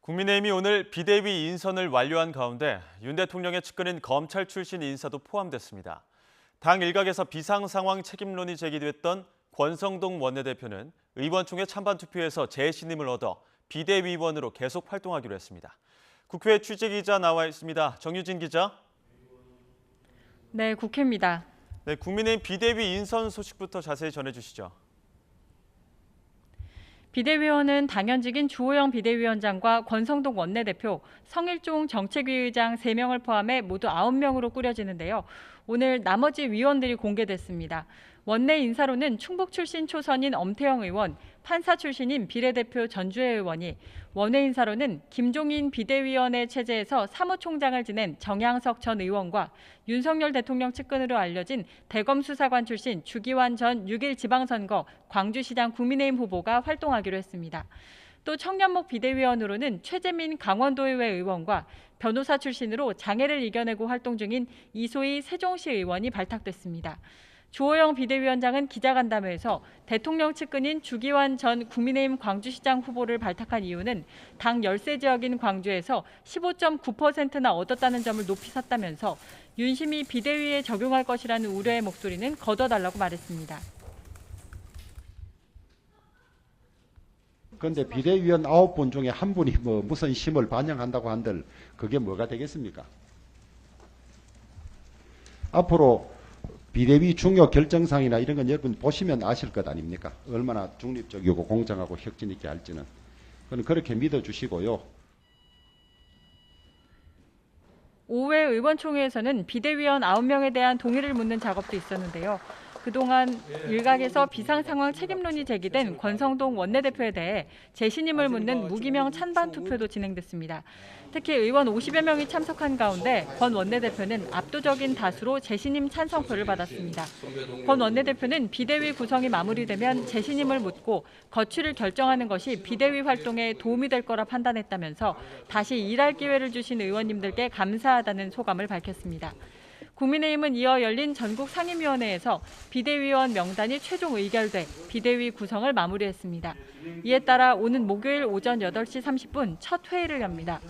국민의힘이 오늘 비대위 인선을 완료한 가운데 윤 대통령의 측근인 검찰 출신 인사도 포함됐습니다. 당 일각에서 비상상황 책임론이 제기됐던 권성동 원내대표는 의원총회 찬반 투표에서 재신임을 얻어 비대위원으로 계속 활동하기로 했습니다. 국회 취재기자 나와 있습니다. 정유진 기자. 네, 국회입니다. 네, 국민의힘 비대위 인선 소식부터 자세히 전해주시죠. 비대위원은 당연직인 주호영 비대위원장과 권성동 원내대표, 성일종 정책위 의장 3명을 포함해 모두 9명으로 꾸려지는데요. 오늘 나머지 위원들이 공개됐습니다. 원내 인사로는 충북 출신 초선인 엄태영 의원, 판사 출신인 비례대표 전주혜 의원이, 원외 인사로는 김종인 비대위원회 체제에서 사무총장을 지낸 정양석 전 의원과 윤석열 대통령 측근으로 알려진 대검 수사관 출신 주기환 전 6.1 지방선거 광주시장 국민의힘 후보가 활동하기로 했습니다. 또 청년목 비대위원으로는 최재민 강원도의회 의원과 변호사 출신으로 장애를 이겨내고 활동 중인 이소희 세종시 의원이 발탁됐습니다. 주호영 비대위원장은 기자간담회에서 대통령 측근인 주기환 전 국민의힘 광주시장 후보를 발탁한 이유는 당 열세 지역인 광주에서 15.9%나 얻었다는 점을 높이 샀다면서 윤심이 비대위에 적용할 것이라는 우려의 목소리는 거둬달라고 말했습니다. 그런데 비대위원 9분 중에 한 분이 무슨 심을 반영한다고 한들 그게 뭐가 되겠습니까? 앞으로 비대위 중요 결정상이나 이런 건 여러분 보시면 아실 것 아닙니까? 얼마나 중립적이고 공정하고 혁신 있게 할지는. 그건 그렇게 믿어주시고요. 5회 의원총회에서는 비대위원 9명에 대한 동의를 묻는 작업도 있었는데요. 그동안 일각에서 비상상황 책임론이 제기된 권성동 원내대표에 대해 재신임을 묻는 무기명 찬반 투표도 진행됐습니다. 특히 의원 50여 명이 참석한 가운데 권 원내대표는 압도적인 다수로 재신임 찬성표를 받았습니다. 권 원내대표는 비대위 구성이 마무리되면 재신임을 묻고 거취를 결정하는 것이 비대위 활동에 도움이 될 거라 판단했다면서 다시 일할 기회를 주신 의원님들께 감사하다는 소감을 밝혔습니다. 국민의힘은 이어 열린 전국 상임위원회에서 비대위원 명단이 최종 의결돼 비대위 구성을 마무리했습니다. 이에 따라 오는 목요일 오전 8시 30분 첫 회의를 엽니다.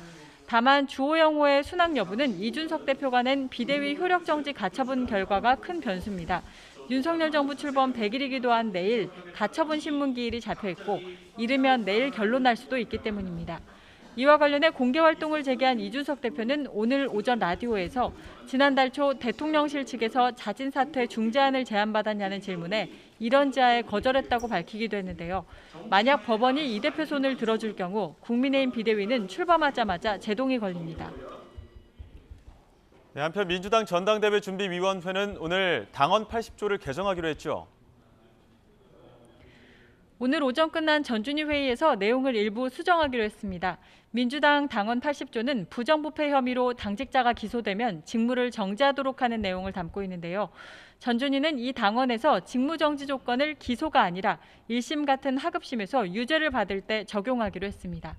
다만 주호영 후의 순항 여부는 이준석 대표가 낸 비대위 효력정지 가처분 결과가 큰 변수입니다. 윤석열 정부 출범 100일이기도 한 내일 가처분 신문 기일이 잡혀있고 이르면 내일 결론 날 수도 있기 때문입니다. 이와 관련해 공개활동을 재개한 이준석 대표는 오늘 오전 라디오에서 지난달 초 대통령실 측에서 자진사퇴 중재안을 제안받았냐는 질문에 이런 제안에 거절했다고 밝히기도 했는데요. 만약 법원이 이 대표 손을 들어줄 경우 국민의힘 비대위는 출범하자마자 제동이 걸립니다. 네, 한편 민주당 전당대회 준비위원회는 오늘 당원 80조를 개정하기로 했죠. 오늘 오전 끝난 전준위 회의에서 내용을 일부 수정하기로 했습니다. 민주당 당원 80조는 부정부패 혐의로 당직자가 기소되면 직무를 정지하도록 하는 내용을 담고 있는데요. 전준위는 이 당원에서 직무정지 조건을 기소가 아니라 1심 같은 하급심에서 유죄를 받을 때 적용하기로 했습니다.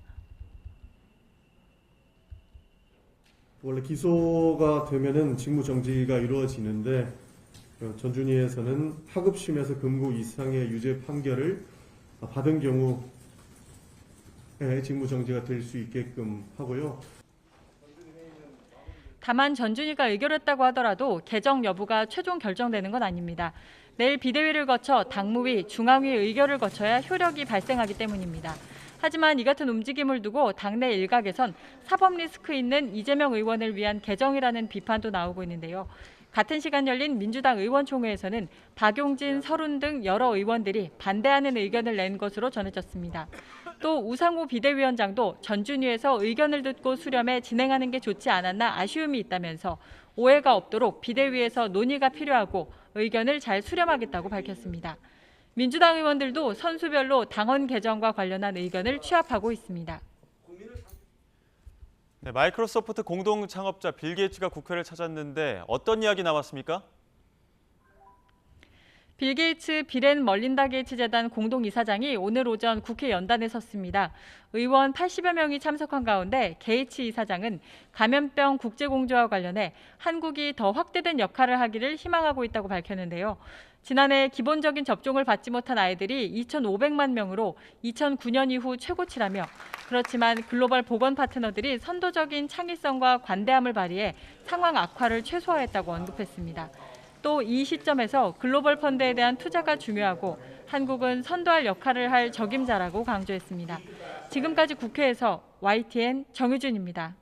원래 기소가 되면은 직무정지가 이루어지는데 전준위에서는 하급심에서 금고 이상의 유죄 판결을 받은 경우에 직무정지가 될 수 있게끔 하고요. 다만 전준위가 의결했다고 하더라도 개정 여부가 최종 결정되는 건 아닙니다. 내일 비대위를 거쳐 당무위, 중앙위 의결을 거쳐야 효력이 발생하기 때문입니다. 하지만 이 같은 움직임을 두고 당내 일각에선 사법 리스크 있는 이재명 의원을 위한 개정이라는 비판도 나오고 있는데요. 같은 시간 열린 민주당 의원총회에서는 박용진, 서른 등 여러 의원들이 반대하는 의견을 낸 것으로 전해졌습니다. 또 우상호 비대위원장도 전준위에서 의견을 듣고 수렴해 진행하는 게 좋지 않았나 아쉬움이 있다면서 오해가 없도록 비대위에서 논의가 필요하고 의견을 잘 수렴하겠다고 밝혔습니다. 민주당 의원들도 선수별로 당원 개정과 관련한 의견을 취합하고 있습니다. 네, 마이크로소프트 공동 창업자 빌 게이츠가 국회를 찾았는데 어떤 이야기 나왔습니까? 빌 게이츠 빌 멀린다 게이츠 재단 공동이사장이 오늘 오전 국회 연단에 섰습니다. 의원 80여 명이 참석한 가운데 게이츠 이사장은 감염병 국제공조와 관련해 한국이 더 확대된 역할을 하기를 희망하고 있다고 밝혔는데요. 지난해 기본적인 접종을 받지 못한 아이들이 2,500만 명으로 2009년 이후 최고치라며 그렇지만 글로벌 보건 파트너들이 선도적인 창의성과 관대함을 발휘해 상황 악화를 최소화했다고 언급했습니다. 또 이 시점에서 글로벌 펀드에 대한 투자가 중요하고 한국은 선도할 역할을 할 적임자라고 강조했습니다. 지금까지 국회에서 YTN 정유준입니다.